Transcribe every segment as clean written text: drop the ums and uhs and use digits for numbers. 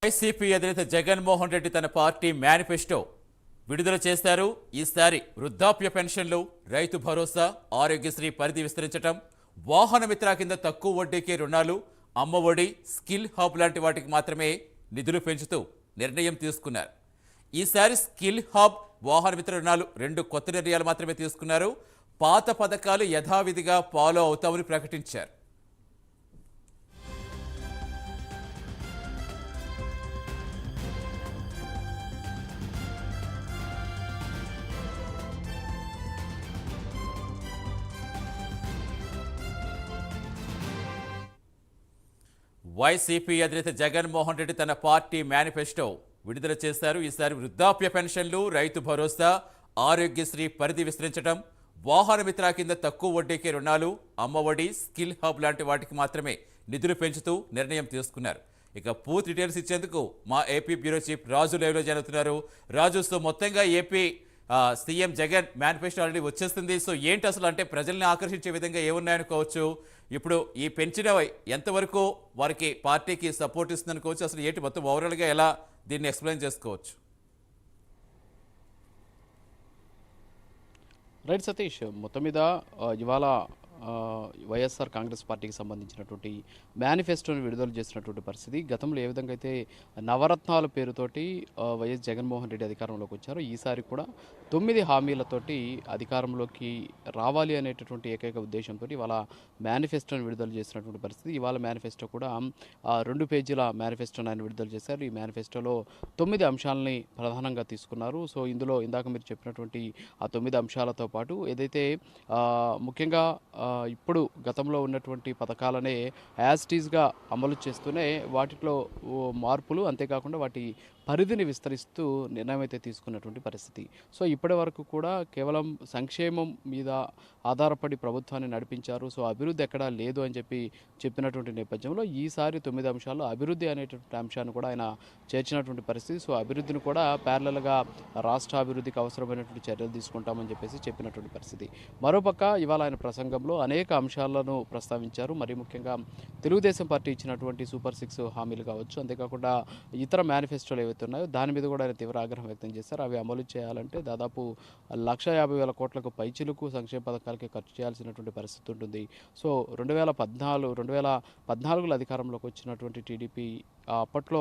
YCP అధినేత జగన్మోహన్ రెడ్డి తన party manifesto విడుదల చేశారు. ఈసారి వృద్ధాప్య పెన్షన్లు, రైతు భరోసా, ఆరోగ్యశ్రీ పరిధి విస్తరించడం, వాహన మిత్ర కింద తక్కువ వడ్డీకే రుణాలు, అమ్మఒడి, స్కిల్ హబ్ లాంటి వాటికి మాత్రమే నిధులు పెంచుతూ నిర్ణయం తీసుకున్నారు. ఈసారి స్కిల్ హబ్, వాహన మిత్ర రుణాలు రెండు కొత్త నిర్ణయాలు మాత్రమే తీసుకున్నారు. పాత పథకాలు యథావిధిగా ఫాలో అవుతామని ప్రకటించారు. వైసీపీ అధినేత జగన్మోహన్ రెడ్డి తన పార్టీ మేనిఫెస్టో విడుదల చేశారు. ఈసారి వృద్ధాప్య పెన్షన్లు, రైతు భరోసా, ఆరోగ్యశ్రీ పరిధి విస్తరించడం, వాహన మిత్ర కింద తక్కువ వడ్డీకే రుణాలు, అమ్మఒడి, స్కిల్ హబ్ లాంటి వాటికి మాత్రమే నిధులు పెంచుతూ నిర్ణయం తీసుకున్నారు. ఇక పూర్తి డీటెయిల్స్ ఇచ్చేందుకు మా ఏపీ బ్యూరో చీఫ్ రాజు లైవ్లో జరుగుతున్నారు. రాజు, సో మొత్తంగా AP CM Jagan manifesto already వచ్చేస్తుంది. సో ఏంటి అసలు, అంటే ప్రజల్ని ఆకర్షించే విధంగా ఏమున్నాయనుకోవచ్చు? ఇప్పుడు ఈ పెంచిన ఎంతవరకు వారికి పార్టీకి సపోర్ట్ ఇస్తుంది అనుకోవచ్చు? అసలు ఏంటి మొత్తం ఓవరాల్గా ఎలా దీన్ని ఎక్స్ప్లెయిన్ చేసుకోవచ్చు? రైట్ సతీష్, మొత్తం మీద ఇవాళ వైఎస్ఆర్ కాంగ్రెస్ పార్టీకి సంబంధించినటువంటి మేనిఫెస్టోని విడుదల చేసినటువంటి పరిస్థితి. గతంలో ఏ విధంగా అయితే నవరత్నాల పేరుతోటి వైఎస్ జగన్మోహన్ రెడ్డి అధికారంలోకి వచ్చారో, ఈసారి కూడా 9 హామీలతోటి అధికారంలోకి రావాలి అనేటటువంటి ఏకైక ఉద్దేశంతో ఇవాళ మేనిఫెస్టోని విడుదల చేసినటువంటి పరిస్థితి. ఇవాళ మేనిఫెస్టో కూడా 2 పేజీల మేనిఫెస్టోని ఆయన విడుదల చేశారు. ఈ మేనిఫెస్టోలో 9 అంశాలని ప్రధానంగా తీసుకున్నారు. సో ఇందులో ఇందాక మీరు చెప్పినటువంటి ఆ 9 అంశాలతో పాటు ఏదైతే ముఖ్యంగా ఇప్పుడు గతంలో ఉన్నటువంటి పథకాలనే యాజ్ టీజ్గా అమలు చేస్తూనే వాటిలో మార్పులు, అంతేకాకుండా వాటి పరిధిని విస్తరిస్తూ నిర్ణయం అయితే తీసుకున్నటువంటి పరిస్థితి. సో ఇప్పటి వరకు కూడా కేవలం సంక్షేమం మీద ఆధారపడి ప్రభుత్వాన్ని నడిపించారు. సో అభివృద్ధి ఎక్కడా లేదు అని చెప్పినటువంటి నేపథ్యంలో ఈసారి 9 అంశాలు అభివృద్ధి అనేటువంటి అంశాన్ని కూడా ఆయన చేర్చినటువంటి పరిస్థితి. సో అభివృద్ధిని కూడా ప్యారలల్గా రాష్ట్ర అభివృద్ధికి అవసరమైనటువంటి చర్యలు తీసుకుంటామని చెప్పినటువంటి పరిస్థితి. మరోపక్క ఇవాళ ఆయన ప్రసంగంలో అనేక అంశాలను ప్రస్తావించారు. మరి ముఖ్యంగా తెలుగుదేశం పార్టీ ఇచ్చినటువంటి సూపర్ 6 హామీలు కావచ్చు, అంతేకాకుండా ఇతర మేనిఫెస్టోలు ఏవైతే ఉన్నాయో దాని మీద కూడా ఆయన తీవ్ర ఆగ్రహం వ్యక్తం చేశారు. అవి అమలు చేయాలంటే దాదాపు 1,50,000 కోట్లకు పైచిలుకు సంక్షేమ పథకాలకి ఖర్చు చేయాల్సినటువంటి పరిస్థితి ఉంటుంది. సో 2014లో అధికారంలోకి వచ్చినటువంటి టీడీపీ అప్పట్లో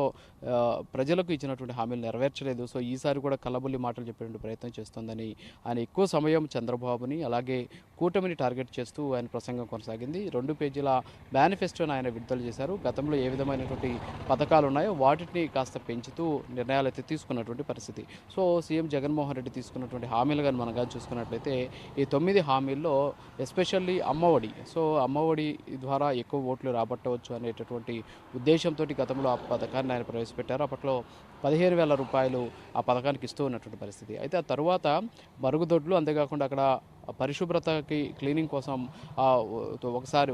ప్రజలకు ఇచ్చినటువంటి హామీలు నెరవేర్చలేదు. సో ఈసారి కూడా కల్లబుల్లి మాటలు చెప్పేటువంటి ప్రయత్నం చేస్తోందని ఆయన ఎక్కువ సమయం చంద్రబాబుని అలాగే కూటమిని టార్గెట్ చేస్తూ ఆయన ప్రసంగం కొనసాగింది. 2 పేజీల మేనిఫెస్టోని ఆయన విడుదల చేశారు. గతంలో ఏ విధమైనటువంటి పథకాలు ఉన్నాయో వాటిని కాస్త పెంచుతూ నిర్ణయాలు అయితే తీసుకున్నటువంటి పరిస్థితి. సో సీఎం జగన్మోహన్ రెడ్డి తీసుకున్నటువంటి హామీలు కానీ మనం కానీ చూసుకున్నట్లయితే ఈ 9 హామీల్లో ఎస్పెషల్లీ అమ్మఒడి, సో అమ్మఒడి ద్వారా ఎక్కువ ఓట్లు రాబట్టవచ్చు అనేటటువంటి ఉద్దేశంతో గతంలో ఆ పథకాన్ని ఆయన ప్రవేశపెట్టారు. అప్పట్లో 15,000 రూపాయలు ఆ పథకానికి ఇస్తూ ఉన్నటువంటి పరిస్థితి. అయితే ఆ తర్వాత మరుగుదొడ్లు, అంతేకాకుండా అక్కడ పరిశుభ్రతకి క్లీనింగ్ కోసం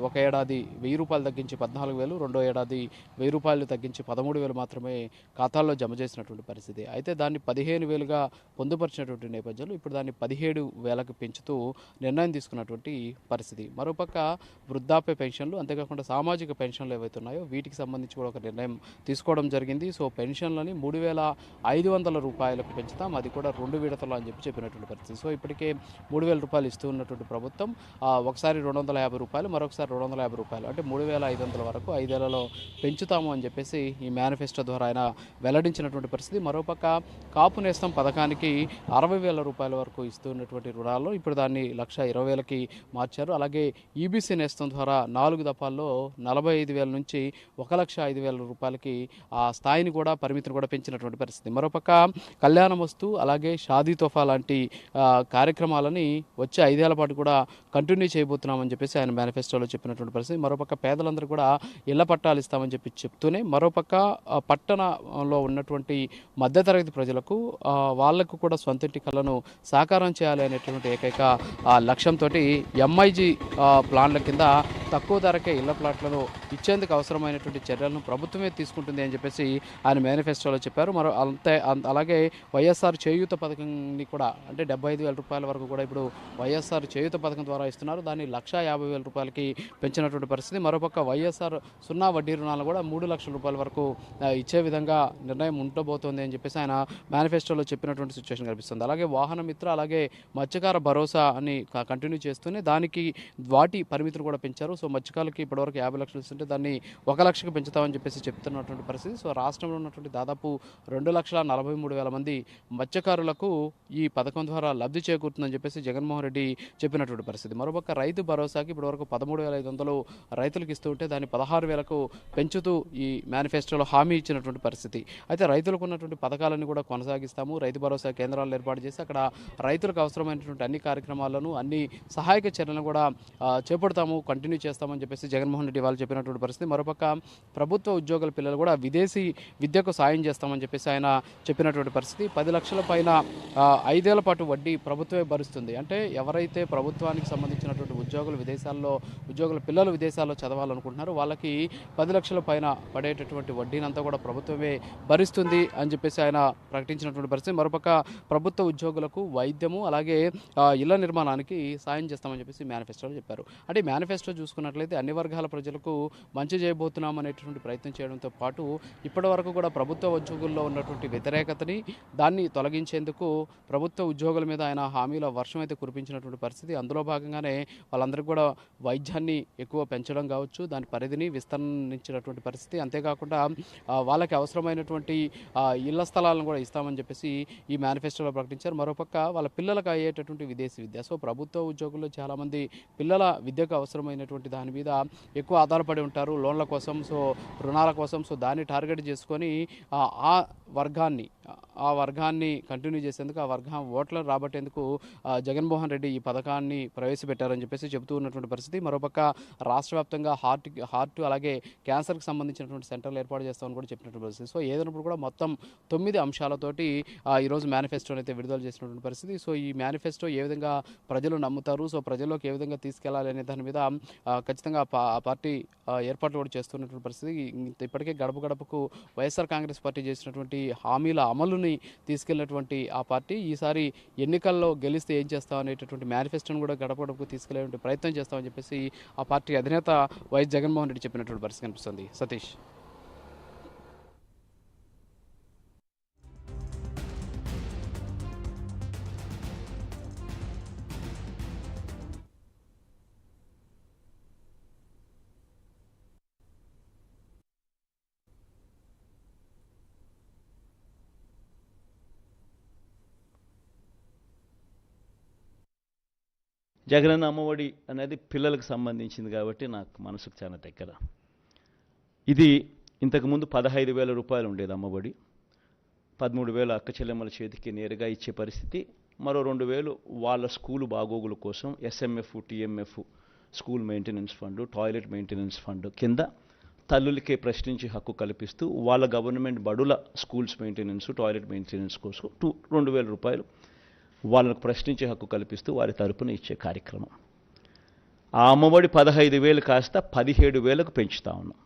ఒక ఏడాది 1,000 రూపాయలు తగ్గించి 14,000, రెండో ఏడాది 1,000 రూపాయలు తగ్గించి 13,000 మాత్రమే ఖాతాల్లో జమ చేసినటువంటి పరిస్థితి. అయితే దాన్ని 15,000గా పొందుపరిచినటువంటి నేపథ్యంలో ఇప్పుడు దాన్ని 17,000కి పెంచుతూ నిర్ణయం తీసుకున్నటువంటి పరిస్థితి. మరోపక్క వృద్ధాప్య పెన్షన్లు, అంతేకాకుండా సామాజిక పెన్షన్లు ఏవైతే ఉన్నాయో వీటికి సంబంధించి కూడా ఒక నిర్ణయం తీసుకోవడం జరిగింది. సో పెన్షన్లని 3,500 రూపాయలకు పెంచుతాం, అది కూడా 2 విడతలు అని చెప్పినటువంటి పరిస్థితి. సో ఇప్పటికే 3,000 రూపాయలు ఇస్తూ ఉన్నటువంటి ప్రభుత్వం ఒకసారి 250 రూపాయలు, మరొకసారి 250 రూపాయలు, అంటే 3,500 వరకు 5 ఏళ్లలో పెంచుతాము అని చెప్పేసి ఈ మేనిఫెస్టో ద్వారా ఆయన వెల్లడించినటువంటి పరిస్థితి. మరోపక్క కాపు నేస్తం పథకానికి 60,000 రూపాయల వరకు ఇస్తున్నటువంటి రుణాల్లో ఇప్పుడు దాన్ని 1,20,000కి మార్చారు. అలాగే ఈబీసీ నేస్తం ద్వారా 4 దఫాల్లో 45,000 నుంచి 1,05,000 రూపాయలకి ఆ స్థాయిని కూడా, పరిమితిని కూడా పెంచినటువంటి పరిస్థితి. మరోపక్క కళ్యాణం వస్తూ అలాగే షాదీ తోఫా లాంటి కార్యక్రమాలని వచ్చే 5 ఏళ్ల పాటు కూడా కంటిన్యూ చేయబోతున్నామని చెప్పేసి ఆయన మేనిఫెస్టోలో చెప్పినటువంటి పరిస్థితి. మరోపక్క పేదలందరూ కూడా ఇళ్ల పట్టాలు ఇస్తామని చెప్తూనే మరోపక్క పట్టణంలో ఉన్నటువంటి మధ్యతరగతి ప్రజలకు వాళ్లకు కూడా సొంతింటి కళను సాకారం చేయాలి అనేటువంటి ఏకైక లక్ష్యంతో ఎంఐజీ ప్లాన్ల కింద తక్కువ ధరకే ఇళ్ల ప్లాట్లను ఇచ్చేందుకు అవసరమైనటువంటి చర్యలను ప్రభుత్వమే తీసుకుంటుంది అని చెప్పేసి ఆయన మేనిఫెస్టోలో చెప్పారు. అలాగే వైఎస్ఆర్ చేయూత పథకాన్ని కూడా అంటే 75,000 రూపాయల వరకు కూడా ఇప్పుడు వైఎస్ఆర్ చేయూత పథకం ద్వారా ఇస్తున్నారు. దాన్ని 1,50,000 రూపాయలకి పెంచినటువంటి పరిస్థితి. మరోపక్క వైఎస్ఆర్ సున్నా వడ్డీ రుణాలు కూడా 3 లక్షల రూపాయల వరకు ఇచ్చే విధంగా నిర్ణయం ఉండబోతోంది అని చెప్పేసి ఆయన మేనిఫెస్టోలో చెప్పినటువంటి సిచ్యువేషన్ కనిపిస్తుంది. అలాగే వాహన మిత్ర, అలాగే మత్స్యకార భరోసా అని కంటిన్యూ చేస్తూనే దానికి వాటి పరిమితులు కూడా పెంచారు. సో మత్స్యకారులకి ఇప్పటివరకు 50 లక్షలు ఇస్తుంటే దాన్ని 1 లక్షకు పెంచుతామని చెప్పేసి చెప్తున్నటువంటి పరిస్థితి. సో రాష్ట్రంలో ఉన్నటువంటి దాదాపు 2,43,000 మంది మత్స్యకారులకు ఈ పథకం ద్వారా లబ్ధి చేకూరుతుందని చెప్పేసి జగన్మోహన్ రెడ్డి చెప్పినటువంటి పరిస్థితి. మరోపక్క రైతు భరోసాకి ఇప్పటివరకు 13,500 రైతులకు ఇస్తూ ఉంటే దాన్ని 16,000కు పెంచుతూ ఈ మేనిఫెస్టోలో హామీ ఇచ్చినటువంటి పరిస్థితి. అయితే రైతులకు ఉన్నటువంటి పథకాలను కూడా కొనసాగిస్తాము, రైతు భరోసా కేంద్రాలను ఏర్పాటు చేసి అక్కడ రైతులకు అవసరమైనటువంటి అన్ని కార్యక్రమాలను, అన్ని సహాయక చర్యలను కూడా చేపడతాము, కంటిన్యూ చేస్తామని చెప్పేసి జగన్మోహన్ రెడ్డి వాళ్ళు చెప్పినటువంటి పరిస్థితి. మరోపక్క ప్రభుత్వ ఉద్యోగుల పిల్లలు కూడా విదేశీ విద్యకు సాయం చేస్తామని చెప్పేసి ఆయన చెప్పినటువంటి పరిస్థితి. 10 లక్షల పైన 5 ఏళ్ల పాటు వడ్డీ ప్రభుత్వమే భరిస్తుంది. అంటే ఎవరైతే ప్రభుత్వానికి సంబంధించినటువంటి ఉద్యోగుల పిల్లలు విదేశాల్లో చదవాలనుకుంటున్నారో వాళ్ళకి 10 లక్షల పైన పడేటటువంటి వడ్డీనంతా కూడా ప్రభుత్వమే భరిస్తుంది అని చెప్పేసి ఆయన ప్రకటించినటువంటి పరిస్థితి. మరోపక్క ప్రభుత్వ ఉద్యోగులకు వైద్యము, అలాగే ఇళ్ల నిర్మాణానికి సాయం చేస్తామని చెప్పేసి మేనిఫెస్టోలో చెప్పారు. అంటే మేనిఫెస్టో చూసుకున్నట్లయితే అన్ని వర్గాల ప్రజలకు మంచి చేయబోతున్నాం అనేటువంటి ప్రయత్నం చేయడంతో పాటు ఇప్పటి వరకు కూడా ప్రభుత్వ ఉద్యోగుల్లో ఉన్నటువంటి వ్యతిరేకతని దాన్ని తొలగించేందుకు ప్రభుత్వ ఉద్యోగుల మీద ఆయన హామీల వర్షం అయితే కురిపించినటువంటి పరిస్థితి. అందులో భాగంగానే వాళ్ళందరికీ కూడా వైద్యాన్ని ఎక్కువ పెంచడం కావచ్చు, దాని పరిధిని విస్తరించినటువంటి పరిస్థితి. అంతేకాకుండా వాళ్ళకి అవసరమైనటువంటి ఇళ్ల స్థలాలను కూడా ఇస్తామని చెప్పేసి ఈ మేనిఫెస్టోలో ప్రకటించారు. మరోపక్క వాళ్ళ పిల్లలకు అయ్యేటటువంటి విదేశీ విద్య, సో ప్రభుత్వ ఉద్యోగుల్లో చాలామంది పిల్లల విద్యకు అవసరమైనటువంటి దాని మీద ఎక్కువ ఆధారపడి ఉంటారు, లోన్ల కోసం, సో రుణాల కోసం. సో దాన్ని టార్గెట్ చేసుకొని ఆ వర్గాన్ని కంటిన్యూ చేసేందుకు, ఆ వర్గం ఓట్లను రాబట్టేందుకు జగన్మోహన్ రెడ్డి ఈ పథకాన్ని ప్రవేశపెట్టారని చెప్పేసి చెబుతూ ఉన్నటువంటి పరిస్థితి. మరోపక్క రాష్ట్ర వ్యాప్తంగా హార్ట్ అలాగే క్యాన్సర్కి సంబంధించినటువంటి సెంటర్లు ఏర్పాటు చేస్తామని కూడా చెప్పినటువంటి పరిస్థితి. సో ఏదైనప్పుడు కూడా మొత్తం 9 అంశాలతోటి ఈరోజు మేనిఫెస్టోని అయితే విడుదల చేసినటువంటి పరిస్థితి. సో ఈ మేనిఫెస్టో ఏ విధంగా ప్రజలు నమ్ముతారు, సో ప్రజల్లోకి ఏ విధంగా తీసుకెళ్లాలి అనే దాని మీద ఖచ్చితంగా పార్టీ ఏర్పాట్లు కూడా చేస్తున్నటువంటి పరిస్థితి. ఇప్పటికే గడప గడపకు వైఎస్ఆర్ కాంగ్రెస్ పార్టీ చేసినటువంటి హామీల అమలుని తీసుకెళ్లినటువంటి ఆ పార్టీ ఈసారి ఎన్నికల్లో గెలిస్తే ఏం చేస్తాం అనేటటువంటి మేనిఫెస్టోని కూడా గడప గడపకు తీసుకెళ్లే ప్రయత్నం చేస్తామని చెప్పేసి ఆ పార్టీ అధినేత వైఎస్ జగన్మోహన్ రెడ్డి చెప్పినటువంటి పరిస్థితి కనిపిస్తుంది. సతీష్. జగనన్న అమ్మఒడి అనేది పిల్లలకు సంబంధించింది కాబట్టి నాకు మనసుకు చాలా దగ్గర. ఇది ఇంతకుముందు 15,000 రూపాయలు ఉండేది అమ్మఒడి. 13,000 అక్క చెల్లెమ్మల చేతికి నేరుగా ఇచ్చే పరిస్థితి. మరో 2,000 వాళ్ళ స్కూలు బాగోగుల కోసం SMF, TMF, school maintenance fund, toilet maintenance fund కింద తల్లులకే ప్రశ్నించి హక్కు కల్పిస్తూ వాళ్ళ గవర్నమెంట్ బడుల స్కూల్స్ మెయింటెనెన్స్, టాయిలెట్ మెయింటెనెన్స్ కోసం 2,000 రూపాయలు వాళ్ళకు ప్రశ్నించే హక్కు కల్పిస్తూ వారి తరపున ఇచ్చే కార్యక్రమం. ఆ అమ్మఒడి 15,000 కాస్త 17,000కు పెంచుతా ఉన్నాం.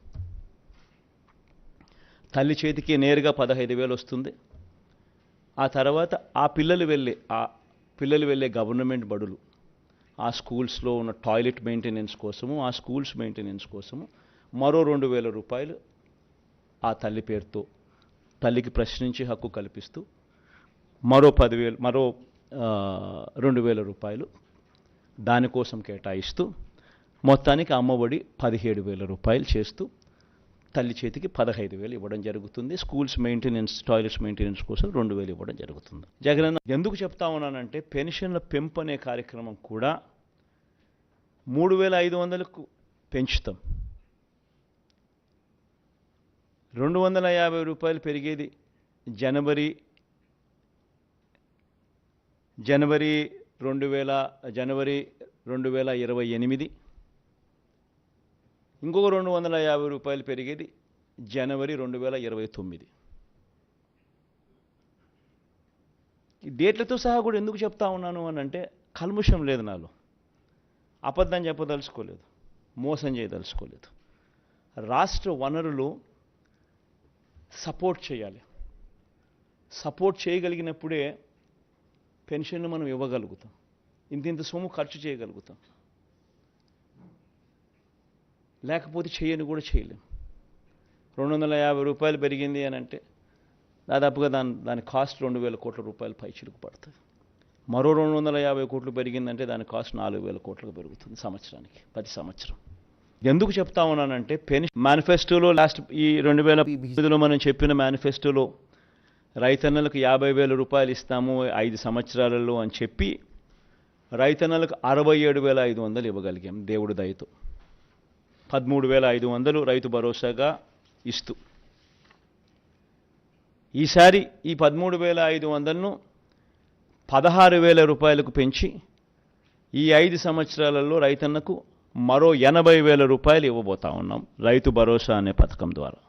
తల్లి చేతికి నేరుగా 15,000 వస్తుంది. ఆ తర్వాత ఆ పిల్లలు వెళ్ళే గవర్నమెంట్ బడులు, ఆ స్కూల్స్లో ఉన్న టాయిలెట్ మెయింటెనెన్స్ కోసము, ఆ స్కూల్స్ మెయింటెనెన్స్ కోసము మరో 2,000 రూపాయలు ఆ తల్లి పేరుతో తల్లికి ప్రశ్నించే హక్కు కల్పిస్తూ మరో 2,000 రూపాయలు దానికోసం కేటాయిస్తూ మొత్తానికి అమ్మఒడి 17,000 రూపాయలు చేస్తూ తల్లి చేతికి 15,000 ఇవ్వడం జరుగుతుంది. స్కూల్స్ మెయింటెనెన్స్, టాయిలెట్స్ మెయింటెనెన్స్ కోసం 2,000 ఇవ్వడం జరుగుతుంది. జగనన్న ఎందుకు చెప్తా ఉన్నానంటే పెన్షన్ల పెంపు అనే కార్యక్రమం కూడా 3,500కు పెంచుతాం. 250 రూపాయలు పెరిగేది జనవరి 2028, ఇంకొక 250 రూపాయలు పెరిగేది జనవరి 2029. ఈ డేట్లతో సహా కూడా ఎందుకు చెప్తా ఉన్నాను అని అంటే కల్ముషం లేదు నాలో, అబద్ధం చెప్పదలుచుకోలేదు, మోసం చేయదలుచుకోలేదు. రాష్ట్ర వనరులు సపోర్ట్ చేయాలి. సపోర్ట్ చేయగలిగినప్పుడే పెన్షన్లు మనం ఇవ్వగలుగుతాం, ఇంత సొమ్ము ఖర్చు చేయగలుగుతాం. లేకపోతే చేయని కూడా చేయలేం. 250 రూపాయలు పెరిగింది అని అంటే దాదాపుగా దాని కాస్ట్ 2000 కోట్ల రూపాయలు పైచిలుకు పడుతుంది. మరో 250 కోట్లు పెరిగిందంటే దాని కాస్ట్ 4000 కోట్లకు పెరుగుతుంది సంవత్సరానికి, ప్రతి సంవత్సరం. ఎందుకు చెప్తా ఉన్నానంటే పెన్షన్ మేనిఫెస్టోలో ఈ 2008లో మనం చెప్పిన మేనిఫెస్టోలో రైతన్నలకు 50,000 రూపాయలు ఇస్తాము 5 సంవత్సరాలలో అని చెప్పి రైతన్నలకు 67,500 ఇవ్వగలిగాం దేవుడి దయతో. 13,500 రైతు భరోసాగా ఇస్తూ ఈసారి ఈ 13,500ను 16,000 రూపాయలకు పెంచి ఈ 5 సంవత్సరాలలో రైతన్నకు మరో 80,000 రూపాయలు ఇవ్వబోతా ఉన్నాం రైతు భరోసా అనే పథకం ద్వారా.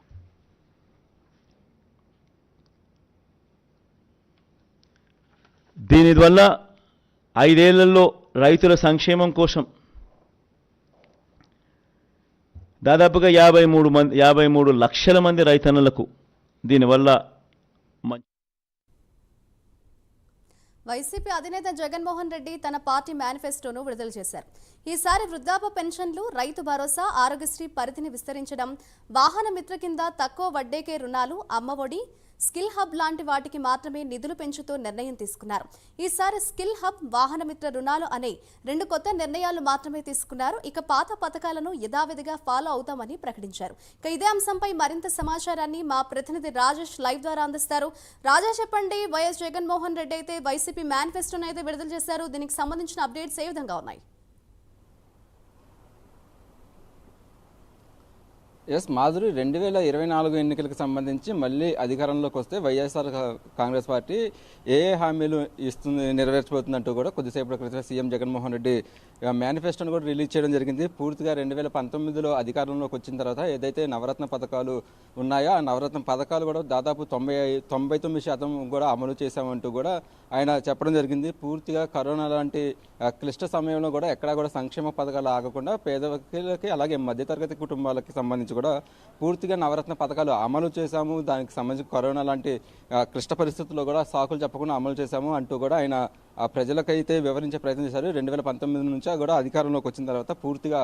దీనివల్ల 5 ఏళ్లలో రైతుల సంక్షేమం కోసం దాదాపుగా 53 లక్షల మంది రైతన్నలకు దీనివల్ల వైసీపీ అధినేత జగన్మోహన్ రెడ్డి తన పార్టీ మేనిఫెస్టోను విడుదల చేశారు. ఈసారి వృద్ధాప్య పెన్షన్లు, రైతు భరోసా, ఆరోగ్యశ్రీ పరిధిని విస్తరించడం, వాహన మిత్ర కింద తక్కువ వడ్డీకే రుణాలు, అమ్మఒడి, స్కిల్ హబ్ లాంటి వాటికి మాత్రమే నిధులు పెంచుతూ నిర్ణయం తీసుకున్నారు. ఈసారి స్కిల్ హబ్, వాహన మిత్ర రుణాలు అనే 2 కొత్త నిర్ణయాలు మాత్రమే తీసుకున్నారు. ఇక పాత పథకాలను యథావిధిగా ఫాలో అవుతామని ప్రకటించారు. ఇక ఇదే అంశంపై మరింత సమాచారాన్ని మా ప్రతినిధి రాజేష్ లైవ్ ద్వారా అందిస్తారు. రాజేష్, చెప్పండి, వైఎస్ జగన్మోహన్ రెడ్డి అయితే వైసీపీ మేనిఫెస్టోను అయితే విడుదల చేశారు. దీనికి సంబంధించిన అప్డేట్స్ ఏ విధంగా ఉన్నాయి? మాధురి, 2024 ఎన్నికలకు సంబంధించి మళ్ళీ అధికారంలోకి వస్తే వైఎస్ఆర్ కాంగ్రెస్ పార్టీ ఏ హామీలు నెరవేర్చబోతుందంటూ కూడా కొద్దిసేపటి క్రితం సీఎం జగన్మోహన్ రెడ్డి మేనిఫెస్టోను కూడా రిలీజ్ చేయడం జరిగింది. పూర్తిగా 2019లో అధికారంలోకి వచ్చిన తర్వాత ఏదైతే నవరత్న పథకాలు ఉన్నాయో ఆ నవరత్న పథకాలు కూడా దాదాపు 99% కూడా అమలు చేశామంటూ కూడా ఆయన చెప్పడం జరిగింది. పూర్తిగా కరోనా లాంటి క్లిష్ట సమయంలో కూడా ఎక్కడా కూడా సంక్షేమ పథకాలు ఆగకుండా పేదలకి అలాగే మధ్యతరగతి కుటుంబాలకి సంబంధించి కూడా పూర్తిగా నవరత్న పథకాలు అమలు చేశాము. దానికి సంబంధించి కరోనా లాంటి క్లిష్ట పరిస్థితుల్లో కూడా సాకులు చెప్పకుండా అమలు చేశాము అంటూ కూడా ఆయన ప్రజలకైతే వివరించే ప్రయత్నం చేశారు. 2019 నుంచి కూడా అధికారంలోకి వచ్చిన తర్వాత పూర్తిగా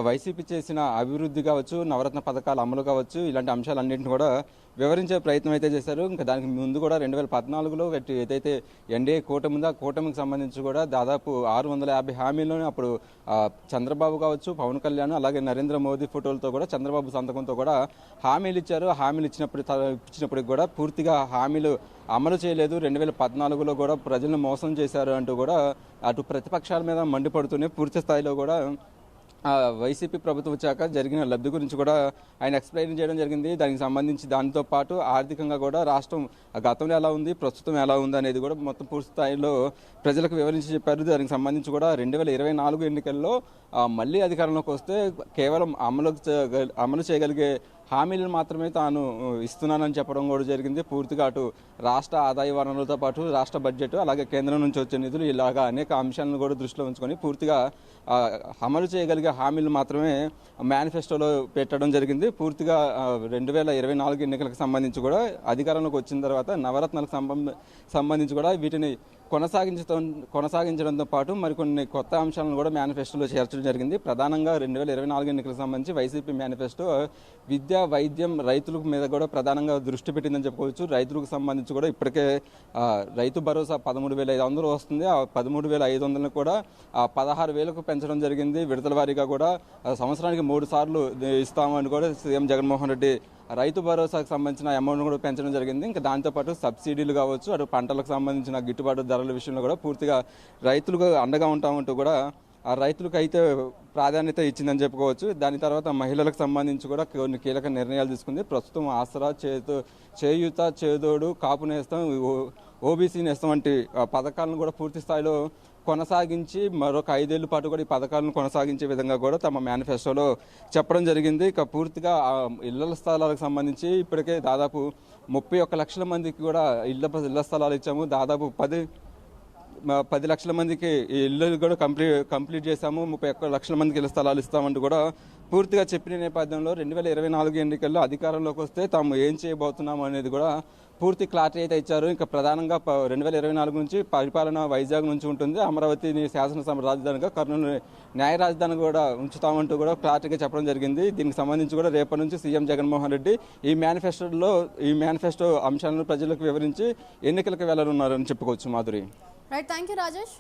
వైసీపీ చేసిన అభివృద్ధి కావచ్చు, నవరత్న పథకాల అమలు కావచ్చు, ఇలాంటి అంశాలన్నింటినీ కూడా వివరించే ప్రయత్నం అయితే చేశారు. ఇంకా దానికి ముందు కూడా 2014లో ఏదైతే ఎన్డీఏ కూటమి ఉందో ఆ కూటమికి సంబంధించి కూడా దాదాపు 650 హామీలను అప్పుడు చంద్రబాబు కావచ్చు, పవన్ కళ్యాణ్ అలాగే నరేంద్ర మోదీ ఫోటోలతో కూడా చంద్రబాబు సంతకంతో కూడా హామీలు ఇచ్చారు. హామీలు ఇచ్చినప్పటికి కూడా పూర్తిగా హామీలు అమలు చేయలేదు. 2014లో కూడా ప్రజలను మోసం చేశారు అంటూ కూడా అటు ప్రతిపక్షాల మీద మండిపడుతూనే పూర్తి స్థాయిలో కూడా వైసీపీ ప్రభుత్వం వచ్చాక జరిగిన లబ్ధి గురించి కూడా ఆయన ఎక్స్ప్లెయిన్ చేయడం జరిగింది. దానికి సంబంధించి దానితో పాటు ఆర్థికంగా కూడా రాష్ట్రం గతంలో ఎలా ఉంది, ప్రస్తుతం ఎలా ఉంది అనేది కూడా మొత్తం పూర్తి స్థాయిలో ప్రజలకు వివరించి చెప్పారు. దానికి సంబంధించి కూడా 2024 ఎన్నికల్లో మళ్ళీ అధికారంలోకి వస్తే కేవలం అమలు చేయగలిగే హామీలను మాత్రమే తాను ఇస్తున్నానని చెప్పడం కూడా జరిగింది. పూర్తిగా అటు రాష్ట్ర ఆదాయ వనరులతో పాటు రాష్ట్ర బడ్జెట్ అలాగే కేంద్రం నుంచి వచ్చే నిధులు ఇలాగా అనేక అంశాలను కూడా దృష్టిలో ఉంచుకొని పూర్తిగా అమలు చేయగలిగే హామీలు మాత్రమే మేనిఫెస్టోలో పెట్టడం జరిగింది. పూర్తిగా 2024 ఎన్నికలకు సంబంధించి కూడా అధికారంలోకి వచ్చిన తర్వాత నవరత్నాలకు సంబంధించి కూడా వీటిని కొనసాగించడంతో పాటు మరికొన్ని కొత్త అంశాలను కూడా మేనిఫెస్టోలో చేర్చడం జరిగింది. ప్రధానంగా 2024 ఎన్నికలకు సంబంధించి వైసీపీ మేనిఫెస్టో విద్య, వైద్యం, రైతుల మీద కూడా ప్రధానంగా దృష్టి పెట్టిందని చెప్పుకోవచ్చు. రైతులకు సంబంధించి కూడా ఇప్పటికే రైతు భరోసా 13,500 వస్తుంది. ఆ 13,500 కూడా 16,000కు పెంచడం జరిగింది. విడతల వారీగా కూడా సంవత్సరానికి 3 సార్లు ఇస్తామని కూడా సీఎం జగన్మోహన్ రెడ్డి రైతు భరోసాకు సంబంధించిన అమౌంట్ కూడా పెంచడం జరిగింది. ఇంకా దాంతోపాటు సబ్సిడీలు కావచ్చు, అటు పంటలకు సంబంధించిన గిట్టుబాటు ధరల విషయంలో కూడా పూర్తిగా రైతులకు అండగా ఉంటామంటూ కూడా ఆ రైతులకు అయితే ప్రాధాన్యత ఇచ్చిందని చెప్పుకోవచ్చు. దాని తర్వాత మహిళలకు సంబంధించి కూడా కొన్ని కీలక నిర్ణయాలు తీసుకుంది. ప్రస్తుతం ఆసరా, చేయూత, చేదోడు, కాపు నేస్తం, ఓబీసీ నేస్తం వంటి పథకాలను కూడా పూర్తి స్థాయిలో కొనసాగించి మరొక 5 ఏళ్ల పాటు కూడా ఈ పథకాలను కొనసాగించే విధంగా కూడా తమ మేనిఫెస్టోలో చెప్పడం జరిగింది. ఇక పూర్తిగా ఇళ్ల స్థలాలకు సంబంధించి ఇప్పటికే దాదాపు 31 లక్షల మందికి కూడా ఇళ్ల స్థలాలు ఇచ్చాము. దాదాపు 10 లక్షల మందికి ఈ ఇల్లు కూడా కంప్లీట్ చేశాము, 31 లక్షల మందికి ఇళ్ల స్థలాలు ఇస్తామంటూ కూడా పూర్తిగా చెప్పిన నేపథ్యంలో 2024 ఎన్నికల్లో అధికారంలోకి వస్తే తాము ఏం చేయబోతున్నాము అనేది కూడా పూర్తి క్లారిటీ అయితే ఇచ్చారు. ఇంకా ప్రధానంగా 2024 నుంచి పరిపాలన వైజాగ్ నుంచి ఉంటుంది, అమరావతిని శాసనసభ రాజధానిగా, కర్నూలు న్యాయ రాజధాని కూడా ఉంచుతామంటూ కూడా క్లారిటీగా చెప్పడం జరిగింది. దీనికి సంబంధించి కూడా రేపటి నుంచి సీఎం జగన్మోహన్ రెడ్డి ఈ మేనిఫెస్టో అంశాలను ప్రజలకు వివరించి ఎన్నికలకు వెళ్లనున్నారని చెప్పుకోవచ్చు. Madhuri. Right, thank you Rajesh.